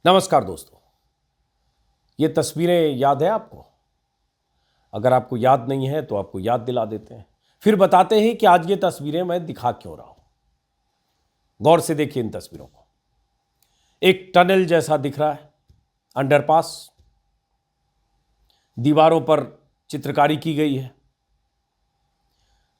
नमस्कार दोस्तों। ये तस्वीरें याद है आपको? अगर आपको याद नहीं है तो आपको याद दिला देते हैं, फिर बताते हैं कि आज ये तस्वीरें मैं दिखा क्यों रहा हूं। गौर से देखिए इन तस्वीरों को। एक टनल जैसा दिख रहा है, अंडरपास, दीवारों पर चित्रकारी की गई है।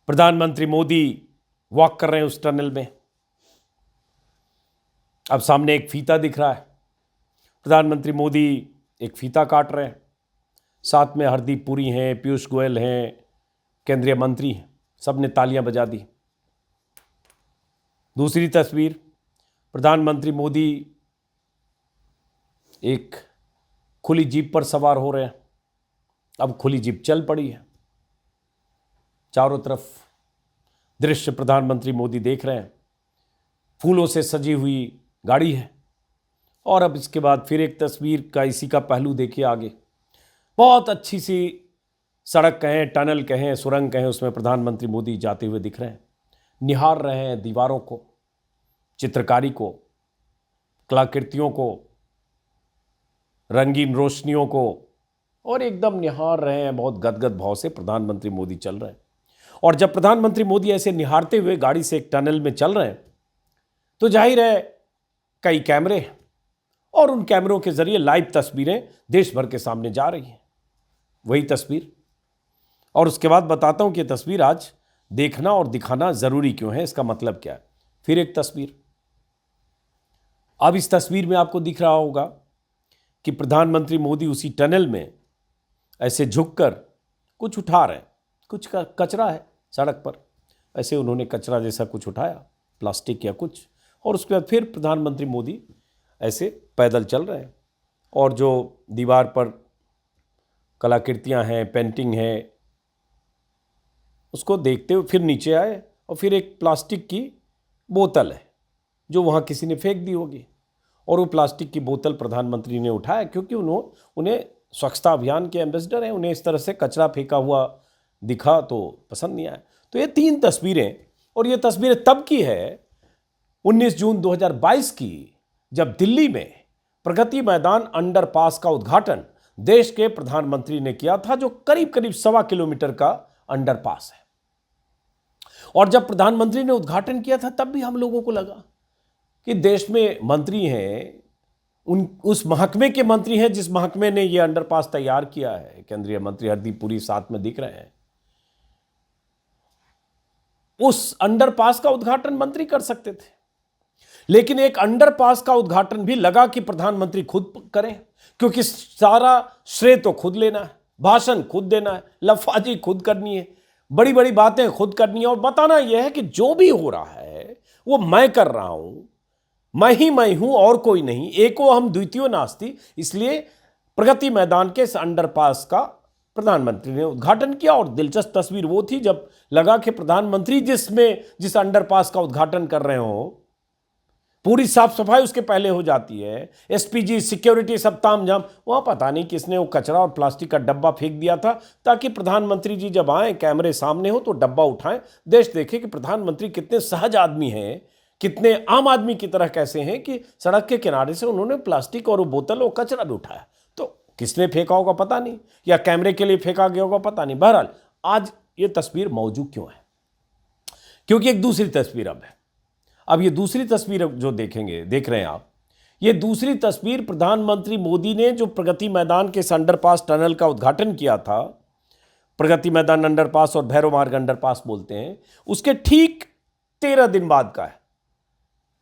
प्रधानमंत्री मोदी वॉक कर रहे हैं उस टनल में। अब सामने एक फीता दिख रहा है, प्रधानमंत्री मोदी एक फीता काट रहे हैं। साथ में हरदीप पुरी हैं, पीयूष गोयल हैं, केंद्रीय मंत्री हैं, सब ने तालियां बजा दी। दूसरी तस्वीर, प्रधानमंत्री मोदी एक खुली जीप पर सवार हो रहे हैं। अब खुली जीप चल पड़ी है, चारों तरफ दृश्य प्रधानमंत्री मोदी देख रहे हैं। फूलों से सजी हुई गाड़ी है। और अब इसके बाद फिर एक तस्वीर का इसी का पहलू देखिए आगे। बहुत अच्छी सी सड़क कहें, टनल कहें, सुरंग कहें, उसमें प्रधानमंत्री मोदी जाते हुए दिख रहे हैं। निहार रहे हैं दीवारों को, चित्रकारी को, कलाकृतियों को, रंगीन रोशनियों को, और एकदम निहार रहे हैं। बहुत गदगद भाव से प्रधानमंत्री मोदी चल रहे हैं। और जब प्रधानमंत्री मोदी ऐसे निहारते हुए गाड़ी से एक टनल में चल रहे हैं तो जाहिर है कई कैमरे हैं और उन कैमरों के जरिए लाइव तस्वीरें देश भर के सामने जा रही हैं। वही तस्वीर, और उसके बाद बताता हूं कि तस्वीर आज देखना और दिखाना जरूरी क्यों है, इसका मतलब क्या है। फिर एक तस्वीर। अब इस तस्वीर में आपको दिख रहा होगा कि प्रधानमंत्री मोदी उसी टनल में ऐसे झुककर कुछ उठा रहे हैं। कुछ कचरा है सड़क पर, ऐसे उन्होंने कचरा जैसा कुछ उठाया, प्लास्टिक या कुछ, और उसके बाद फिर प्रधानमंत्री मोदी ऐसे पैदल चल रहे हैं। और जो दीवार पर कलाकृतियां हैं, पेंटिंग है, उसको देखते हुए फिर नीचे आए। और फिर एक प्लास्टिक की बोतल है जो वहाँ किसी ने फेंक दी होगी, और वो प्लास्टिक की बोतल प्रधानमंत्री ने उठाया, क्योंकि उन्हें स्वच्छता अभियान के एम्बेसडर हैं। उन्हें इस तरह से कचरा फेंका हुआ दिखा तो पसंद नहीं आया। तो ये तीन तस्वीरें, और ये तस्वीरें तब की है 19 जून 2022 की, जब दिल्ली में प्रगति मैदान अंडरपास का उद्घाटन देश के प्रधानमंत्री ने किया था, जो करीब करीब 1.25 किलोमीटर का अंडरपास है। और जब प्रधानमंत्री ने उद्घाटन किया था तब भी हम लोगों को लगा कि देश में मंत्री हैं, उस महकमे के मंत्री हैं जिस महकमे ने यह अंडरपास तैयार किया है। केंद्रीय मंत्री हरदीप पुरी साथ में दिख रहे हैं। उस अंडरपास का उद्घाटन मंत्री कर सकते थे, लेकिन एक अंडरपास का उद्घाटन भी लगा कि प्रधानमंत्री खुद करें, क्योंकि सारा श्रेय तो खुद लेना है, भाषण खुद देना है, लफाजी खुद करनी है, बड़ी बड़ी बातें खुद करनी है, और बताना यह है कि जो भी हो रहा है वो मैं कर रहा हूं, मैं हूं और कोई नहीं, एको हम द्वितीयो नास्ति। इसलिए प्रगति मैदान के इस अंडरपास का प्रधानमंत्री ने उद्घाटन किया। और दिलचस्प तस्वीर वो थी जब लगा कि प्रधानमंत्री जिस अंडरपास का उद्घाटन कर रहे हो, पूरी साफ सफाई उसके पहले हो जाती है, एसपीजी, सिक्योरिटी सब तामझाम, वहां पता नहीं किसने वो कचरा और प्लास्टिक का डब्बा फेंक दिया था, ताकि प्रधानमंत्री जी जब आए, कैमरे सामने हो, तो डब्बा उठाएं, देश देखे कि प्रधानमंत्री कितने सहज आदमी हैं, कितने आम आदमी की तरह कैसे हैं कि सड़क के किनारे से उन्होंने प्लास्टिक और बोतल और कचरा भी उठाया। तो किसने फेंका होगा पता नहीं, या कैमरे के लिए फेंका गया होगा पता नहीं। बहरहाल आज ये तस्वीर मौजूद क्यों है? क्योंकि एक दूसरी तस्वीर अब है। अब ये दूसरी तस्वीर जो देख रहे हैं आप, ये दूसरी तस्वीर प्रधानमंत्री मोदी ने जो प्रगति मैदान के अंडरपास टनल का उद्घाटन किया था, प्रगति मैदान अंडरपास और भैरव मार्ग अंडरपास बोलते हैं, उसके ठीक 13 दिन बाद का है।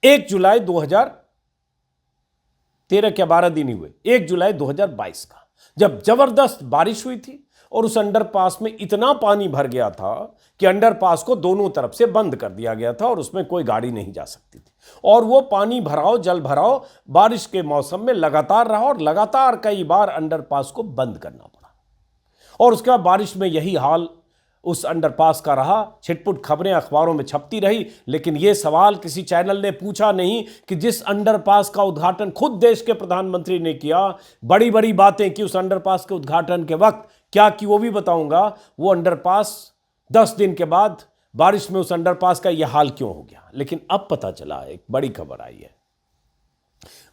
1 जुलाई 2013 क्या 12 दिन ही हुए, 1 जुलाई 2022 का, जब जबरदस्त बारिश हुई थी और उस अंडरपास में इतना पानी भर गया था कि अंडरपास को दोनों तरफ से बंद कर दिया गया था और उसमें कोई गाड़ी नहीं जा सकती थी। और वो पानी भराव, जल भराव बारिश के मौसम में लगातार रहा, और लगातार कई बार अंडरपास को बंद करना पड़ा। और उसके बाद बारिश में यही हाल उस अंडरपास का रहा। छिटपुट खबरें अखबारों में छपती रही, लेकिन यह सवाल किसी चैनल ने पूछा नहीं कि जिस अंडरपास का उद्घाटन खुद देश के प्रधानमंत्री ने किया, बड़ी बड़ी बातें की उस अंडरपास के उद्घाटन के वक्त, क्या की वो भी बताऊंगा। वो अंडरपास 10 दिन के बाद बारिश में उस अंडरपास का यह हाल क्यों हो गया। लेकिन अब पता चला, एक बड़ी खबर आई है,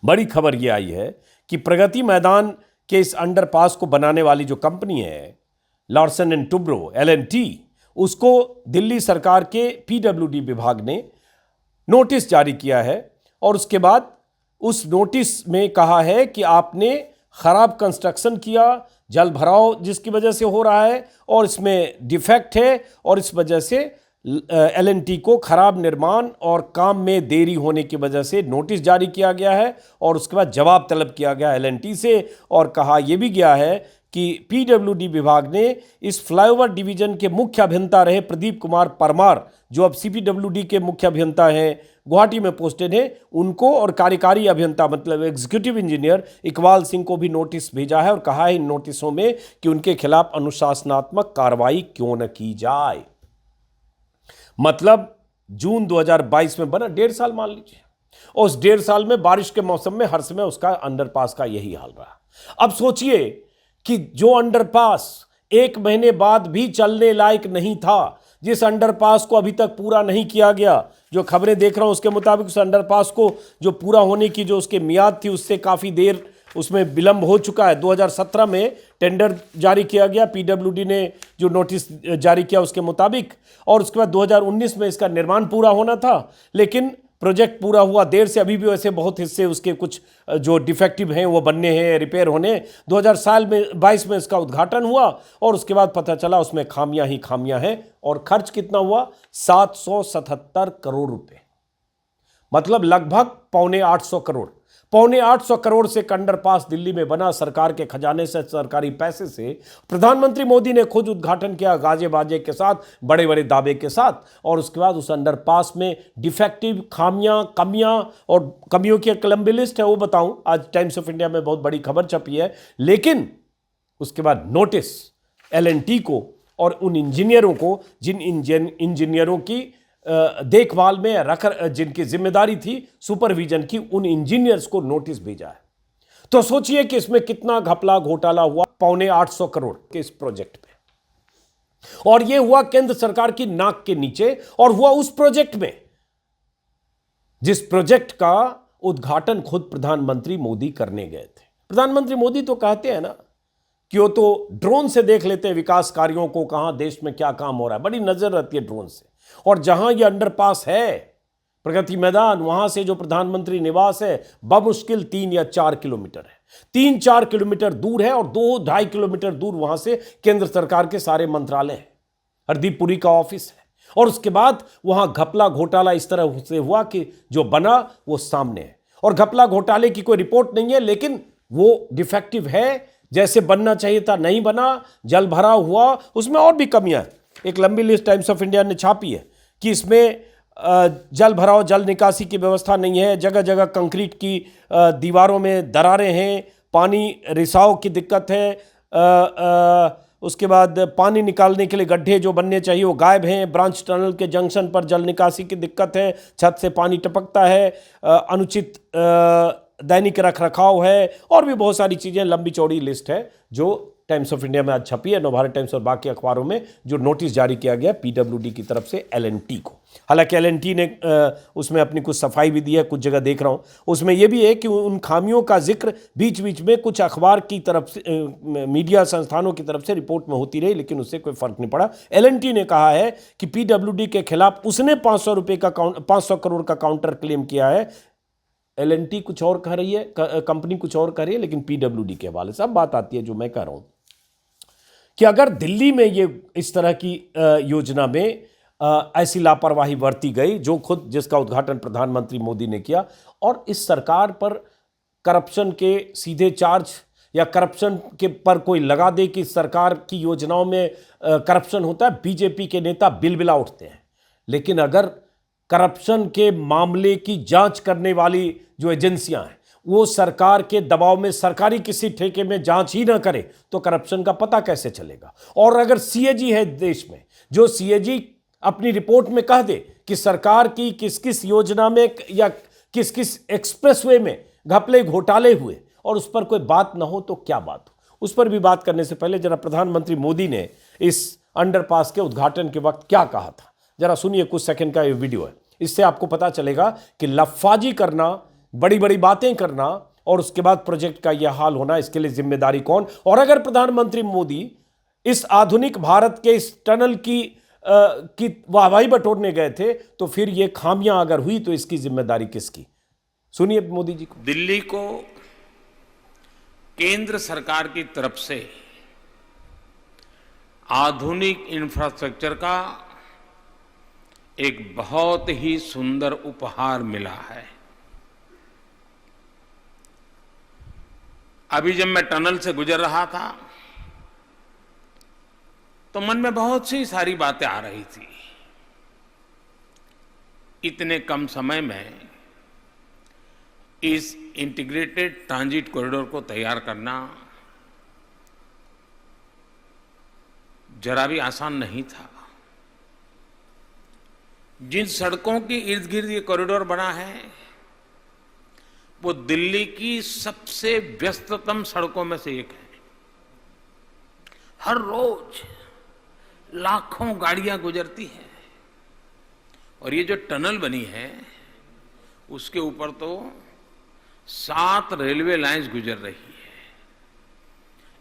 बड़ी खबर यह आई है कि प्रगति मैदान के इस अंडरपास को बनाने वाली जो कंपनी है लार्सन एंड टुब्रो LNT, उसको दिल्ली सरकार के PWD विभाग ने नोटिस जारी किया है और उसके बाद उस नोटिस में कहा है कि आपने खराब कंस्ट्रक्शन किया, जल भराव जिसकी वजह से हो रहा है और इसमें डिफेक्ट है और इस वजह से LNT को खराब निर्माण और काम में देरी होने की वजह से नोटिस जारी किया गया है और उसके बाद जवाब तलब किया गया LNT से और कहा यह भी गया है कि PWD विभाग ने इस फ्लाईओवर डिवीजन के मुख्य अभियंता रहे प्रदीप कुमार परमार, जो अब CPWD के मुख्य अभियंता हैं, गुवाहाटी में पोस्टेड हैं, उनको और कार्यकारी अभियंता मतलब एग्जीक्यूटिव इंजीनियर इकबाल सिंह को भी नोटिस भेजा है और कहा है इन नोटिसों में कि उनके खिलाफ अनुशासनात्मक कार्रवाई क्यों न की जाए। मतलब जून 2022 में बना, 1.5 साल मान लीजिए, और उस 1.5 साल में बारिश के मौसम में हर समय उसका अंडरपास का यही हाल रहा। अब सोचिए कि जो अंडरपास 1 महीने बाद भी चलने लायक नहीं था, जिस अंडरपास को अभी तक पूरा नहीं किया गया, जो खबरें देख रहा हूं उसके मुताबिक उस अंडरपास को जो पूरा होने की जो उसकी मियाद थी उससे काफ़ी देर उसमें विलंब हो चुका है। 2017 में टेंडर जारी किया गया, PWD ने जो नोटिस जारी किया उसके मुताबिक, और उसके बाद 2019 में इसका निर्माण पूरा होना था, लेकिन प्रोजेक्ट पूरा हुआ देर से। अभी भी वैसे बहुत हिस्से उसके कुछ जो डिफेक्टिव हैं वो बनने हैं, रिपेयर होने। 2022 में इसका उद्घाटन हुआ और उसके बाद पता चला उसमें खामियां ही खामियां हैं। और खर्च कितना हुआ? 777 करोड़ रुपए, मतलब लगभग 725 करोड़। 725 करोड़ से अंडरपास दिल्ली में बना, सरकार के खजाने से, सरकारी पैसे से। प्रधानमंत्री मोदी ने खुद उद्घाटन किया गाजे बाजे के साथ, बड़े बड़े दावे के साथ, और उसके बाद उस अंडरपास में डिफेक्टिव, खामियां, कमियां, और कमियों की एक लंबी लिस्ट है, वो बताऊं, आज टाइम्स ऑफ इंडिया में बहुत बड़ी खबर छपी है। लेकिन उसके बाद नोटिस LNT को और उन इंजीनियरों को, जिन इंजीनियरों की देखभाल में जिनकी जिम्मेदारी थी सुपरविजन की, उन इंजीनियर्स को नोटिस भेजा है। तो सोचिए कि इसमें कितना घपला घोटाला हुआ 725 करोड़ के इस प्रोजेक्ट पे। और यह हुआ केंद्र सरकार की नाक के नीचे, और हुआ उस प्रोजेक्ट में जिस प्रोजेक्ट का उद्घाटन खुद प्रधानमंत्री मोदी करने गए थे। प्रधानमंत्री मोदी तो कहते हैं ना कि वो तो ड्रोन से देख लेते हैं विकास कार्यों को, कहां देश में क्या काम हो रहा है, बड़ी नजर रहती है ड्रोन से। और जहां ये अंडरपास है प्रगति मैदान, वहां से जो प्रधानमंत्री निवास है बमुश्किल 3 या 4 किलोमीटर है, 3-4 किलोमीटर दूर है, और 2-2.5 किलोमीटर दूर वहां से केंद्र सरकार के सारे मंत्रालय हैं, हरदीप पुरी का ऑफिस है। और उसके बाद वहां घपला घोटाला इस तरह से हुआ कि जो बना वो सामने है, और घपला घोटाले की कोई रिपोर्ट नहीं है, लेकिन वो डिफेक्टिव है, जैसे बनना चाहिए था नहीं बना, जल भरा हुआ, उसमें और भी कमियां हैं। एक लंबी लिस्ट टाइम्स ऑफ इंडिया ने छापी है कि इसमें जल भराव, जल निकासी की व्यवस्था नहीं है, जगह जगह कंक्रीट की दीवारों में दरारें हैं, पानी रिसाव की दिक्कत है, उसके बाद पानी निकालने के लिए गड्ढे जो बनने चाहिए वो गायब हैं, ब्रांच टनल के जंक्शन पर जल निकासी की दिक्कत है, छत से पानी टपकता है, अनुचित दैनिक रख रखाव है, और भी बहुत सारी चीज़ें, लंबी चौड़ी लिस्ट है जो टाइम्स ऑफ इंडिया में आज छपी है, नवभारत टाइम्स और बाकी अखबारों में, जो नोटिस जारी किया गया PWD की तरफ से LNT को। हालांकि LNT ने उसमें अपनी कुछ सफाई भी दी है, कुछ जगह देख रहा हूं उसमें यह भी है कि उन खामियों का जिक्र बीच बीच में कुछ अखबार की तरफ से, मीडिया संस्थानों की तरफ से रिपोर्ट में होती रही, लेकिन उससे कोई फर्क नहीं पड़ा। LNT ने कहा है कि PWD के खिलाफ उसने 500 करोड़ का काउंटर क्लेम किया है। LNT कुछ और कह रही है, कंपनी कुछ और कह रही है, लेकिन PWD के हवाले से अब बात आती है जो मैं कह रहा हूं कि अगर दिल्ली में ये इस तरह की योजना में ऐसी लापरवाही बरती गई, जो खुद जिसका उद्घाटन प्रधानमंत्री मोदी ने किया, और इस सरकार पर करप्शन के सीधे चार्ज या करप्शन के पर कोई लगा दे कि सरकार की योजनाओं में करप्शन होता है, बीजेपी के नेता बिलबिला उठते हैं। लेकिन अगर करप्शन के मामले की जांच करने वाली जो एजेंसियां हैं वो सरकार के दबाव में सरकारी किसी ठेके में जांच ही ना करे तो करप्शन का पता कैसे चलेगा? और अगर CAG है देश में, जो CAG अपनी रिपोर्ट में कह दे कि सरकार की किस किस योजना में या किस किस एक्सप्रेसवे में घपले घोटाले हुए, और उस पर कोई बात ना हो तो क्या बात हो? उस पर भी बात करने से पहले जरा प्रधानमंत्री मोदी ने इस अंडरपास के उद्घाटन के वक्त क्या कहा था, जरा सुनिए। कुछ सेकंड का ये वीडियो है, इससे आपको पता चलेगा कि लफाजी करना बड़ी बड़ी बातें करना और उसके बाद प्रोजेक्ट का यह हाल होना, इसके लिए जिम्मेदारी कौन? और अगर प्रधानमंत्री मोदी इस आधुनिक भारत के इस टनल की वाहवाही बटोरने गए थे तो फिर ये खामियां अगर हुई तो इसकी जिम्मेदारी किसकी? सुनिए मोदी जी को। दिल्ली को केंद्र सरकार की तरफ से आधुनिक इंफ्रास्ट्रक्चर का एक बहुत ही सुंदर उपहार मिला है। अभी जब मैं टनल से गुजर रहा था तो मन में बहुत सी सारी बातें आ रही थी। इतने कम समय में इस इंटीग्रेटेड ट्रांजिट कॉरिडोर को तैयार करना जरा भी आसान नहीं था। जिन सड़कों के इर्द गिर्द ये कॉरिडोर बना है वो दिल्ली की सबसे व्यस्ततम सड़कों में से एक है। हर रोज लाखों गाड़ियां गुजरती हैं और ये जो टनल बनी है उसके ऊपर तो 7 रेलवे लाइंस गुजर रही है।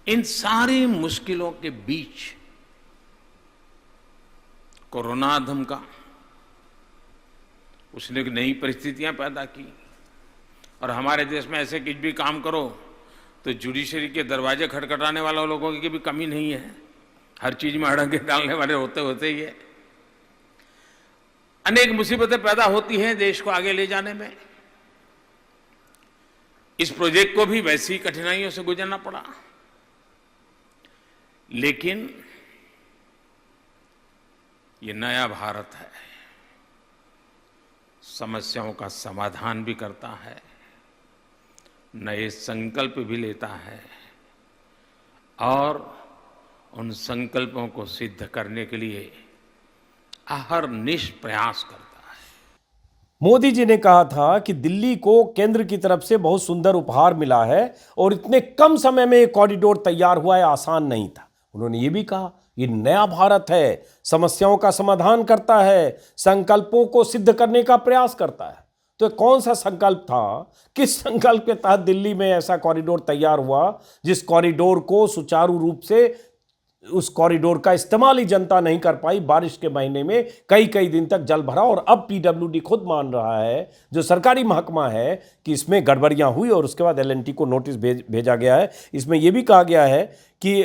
इन सारी मुश्किलों के बीच कोरोना धमका, उसने नई परिस्थितियां पैदा की और हमारे देश में ऐसे कुछ भी काम करो तो जुडिशरी के दरवाजे खटखटाने वाले लोगों की भी कमी नहीं है। हर चीज में अड़ंगे डालने वाले होते होते ही है। अनेक मुसीबतें पैदा होती हैं देश को आगे ले जाने में। इस प्रोजेक्ट को भी वैसी ही कठिनाइयों से गुजरना पड़ा, लेकिन ये नया भारत है, समस्याओं का समाधान भी करता है, नए संकल्प भी लेता है और उन संकल्पों को सिद्ध करने के लिए अहरनिश प्रयास करता है। मोदी जी ने कहा था कि दिल्ली को केंद्र की तरफ से बहुत सुंदर उपहार मिला है और इतने कम समय में एक कॉरिडोर तैयार हुआ है, आसान नहीं था। उन्होंने ये भी कहा ये नया भारत है, समस्याओं का समाधान करता है, संकल्पों को सिद्ध करने का प्रयास करता है। तो कौन सा संकल्प था? किस संकल्प के तहत दिल्ली में ऐसा कॉरिडोर तैयार हुआ जिस कॉरिडोर को सुचारू रूप से उस कॉरिडोर का इस्तेमाल ही जनता नहीं कर पाई? बारिश के महीने में कई कई दिन तक जल भरा और अब पीडब्ल्यूडी खुद मान रहा है, जो सरकारी महकमा है, कि इसमें गड़बड़ियां हुई और उसके बाद एलएनटी को नोटिस भेजा गया है। इसमें यह भी कहा गया है कि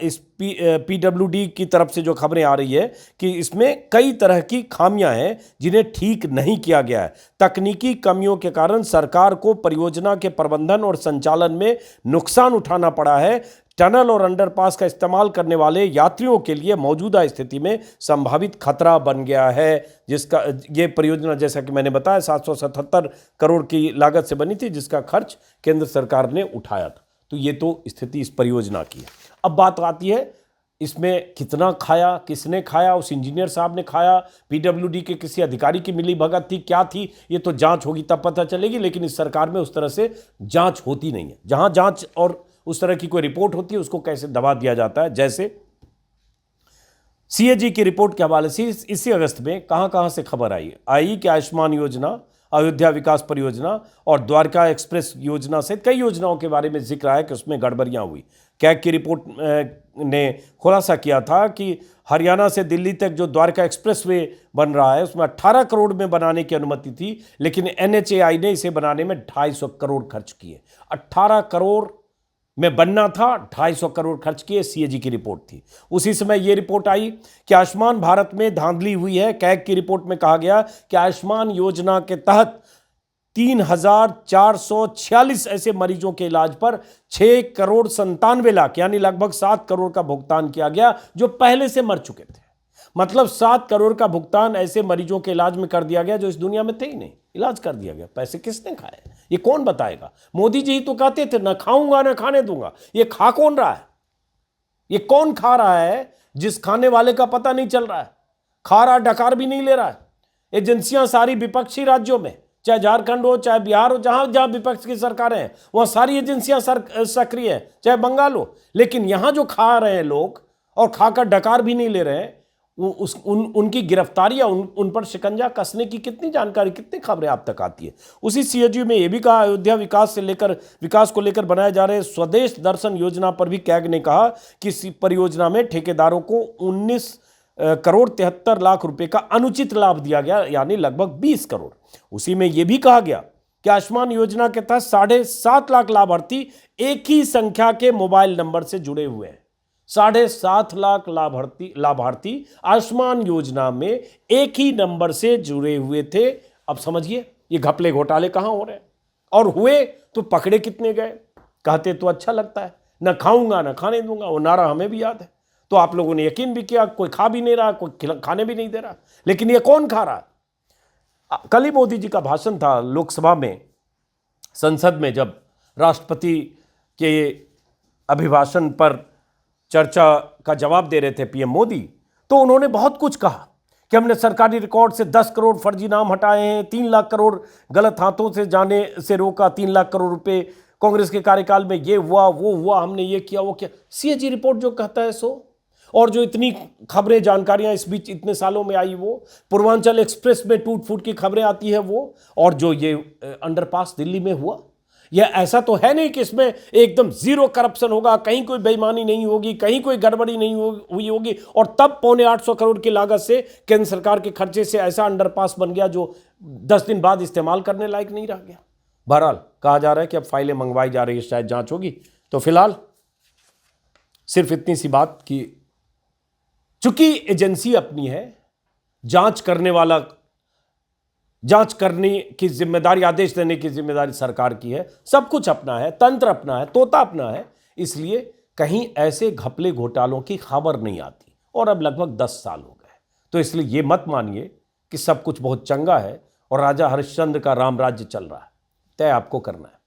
इस पीडब्ल्यूडी की तरफ से जो खबरें आ रही है कि इसमें कई तरह की खामियां हैं जिन्हें ठीक नहीं किया गया है। तकनीकी कमियों के कारण सरकार को परियोजना के प्रबंधन और संचालन में नुकसान उठाना पड़ा है। टनल और अंडरपास का इस्तेमाल करने वाले यात्रियों के लिए मौजूदा स्थिति में संभावित खतरा बन गया है, जिसका ये परियोजना जैसा कि मैंने बताया 777 करोड़ की लागत से बनी थी, जिसका खर्च केंद्र सरकार ने उठाया था। तो ये तो स्थिति इस परियोजना की है। अब बात आती है इसमें कितना खाया, किसने खाया? उस इंजीनियर साहब ने खाया, पीडब्ल्यूडी के किसी अधिकारी की मिली भगत थी, क्या थी? ये तो जांच होगी तब पता चलेगी, लेकिन इस सरकार में उस तरह से जांच होती नहीं है। जहां जांच और उस तरह की कोई रिपोर्ट होती है उसको कैसे दबा दिया जाता है। जैसे सीएजी की रिपोर्ट के हवाले से इसी अगस्त में कहां से खबर आई कि आयुष्मान योजना, अयोध्या विकास परियोजना और द्वारका एक्सप्रेस योजना सहित कई योजनाओं के बारे में जिक्र आया कि उसमें गड़बड़ियां हुई। कैग की रिपोर्ट ने खुलासा किया था कि हरियाणा से दिल्ली तक जो द्वारका एक्सप्रेसवे बन रहा है उसमें 18 करोड़ में बनाने की अनुमति थी, लेकिन एनएचएआई ने इसे बनाने में 250 करोड़ खर्च किए। 18 करोड़ में बनना था, 250 करोड़ खर्च किए, सीएजी की रिपोर्ट थी। उसी समय यह रिपोर्ट आई कि आयुष्मान भारत में धांधली हुई है। कैग की रिपोर्ट में कहा गया कि आयुष्मान योजना के तहत 3,446 ऐसे मरीजों के इलाज पर 6 करोड़ 97 लाख यानी लगभग 7 करोड़ का भुगतान किया गया जो पहले से मर चुके थे। मतलब 7 करोड़ का भुगतान ऐसे मरीजों के इलाज में कर दिया गया जो इस दुनिया में थे ही नहीं, इलाज कर दिया गया। पैसे किसने खाए? ये कौन बताएगा? मोदी जी तो कहते थे ना खाऊंगा ना खाने दूंगा। ये खा कौन रहा है? ये कौन खा रहा है जिस खाने वाले का पता नहीं चल रहा है? खा रहा, डकार भी नहीं ले रहा है। एजेंसियां सारी विपक्षी राज्यों में, चाहे झारखंड हो चाहे बिहार हो, जहां जहां विपक्ष की सरकारें हैं वहां सारी एजेंसियां सक्रिय हैं, चाहे बंगाल हो। लेकिन यहां जो खा रहे हैं लोग और खाकर डकार भी नहीं ले रहे हैं, उनकी गिरफ्तारी या उन पर शिकंजा कसने की कितनी जानकारी, कितनी खबरें आप तक आती है। उसी सीएजी में यह भी कहा, अयोध्या विकास को लेकर बनाए जा रहे स्वदेश दर्शन योजना पर भी कैग ने कहा कि इस परियोजना में ठेकेदारों को 19 करोड़ 73 लाख रुपए का अनुचित लाभ दिया गया, यानी लगभग 20 करोड़। उसी में यह भी कहा गया कि आयुष्मान योजना के तहत 7.5 लाख लाभार्थी एक ही संख्या के मोबाइल नंबर से जुड़े हुए हैं। 7.5 लाख लाभार्थी आयुष्मान योजना में एक ही नंबर से जुड़े हुए थे। अब समझिए ये घपले घोटाले कहां हो रहे हैं, और हुए तो पकड़े कितने गए। कहते तो अच्छा लगता है, न खाऊंगा न खाने दूंगा, वो नारा हमें भी याद है। तो आप लोगों ने यकीन भी किया, कोई खा भी नहीं रहा, कोई खाने भी नहीं दे रहा। लेकिन ये कौन खा रहा? कल ही मोदी जी का भाषण था लोकसभा में, संसद में, जब राष्ट्रपति के अभिभाषण पर चर्चा का जवाब दे रहे थे पीएम मोदी, तो उन्होंने बहुत कुछ कहा कि हमने सरकारी रिकॉर्ड से 10 करोड़ फर्जी नाम हटाए हैं, 3 लाख करोड़ गलत हाथों से जाने से रोका, 3 लाख करोड़ रुपए कांग्रेस के कार्यकाल में ये हुआ वो हुआ, हमने ये किया वो किया। सीएजी रिपोर्ट जो कहता है सो, और जो इतनी खबरें जानकारियां इस बीच इतने सालों में आई वो, पूर्वांचल एक्सप्रेस में टूट फूट की खबरें आती है वो, और जो ये अंडरपास दिल्ली में हुआ, यह ऐसा तो है नहीं कि इसमें एकदम जीरो करप्शन होगा, कहीं कोई बेईमानी नहीं होगी, कहीं कोई गड़बड़ी नहीं हुई होगी, और तब 850 करोड़ की लागत से केंद्र सरकार के खर्चे से ऐसा अंडरपास बन गया जो 10 दिन बाद इस्तेमाल करने लायक नहीं रह गया। बहरहाल कहा जा रहा है कि अब फाइलें मंगवाई जा रही है, शायद जांच होगी। तो फिलहाल सिर्फ इतनी सी बात कि चूंकि एजेंसी अपनी है, जांच करने की जिम्मेदारी, आदेश देने की जिम्मेदारी सरकार की है, सब कुछ अपना है, तंत्र अपना है, तोता अपना है, इसलिए कहीं ऐसे घपले घोटालों की खबर नहीं आती। और अब लगभग 10 साल हो गए, तो इसलिए ये मत मानिए कि सब कुछ बहुत चंगा है और राजा हरिश्चंद्र का राम राज्य चल रहा है। तय आपको करना है।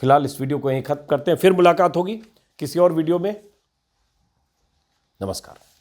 फिलहाल इस वीडियो को यहीं खत्म करते हैं, फिर मुलाकात होगी किसी और वीडियो में। नमस्कार।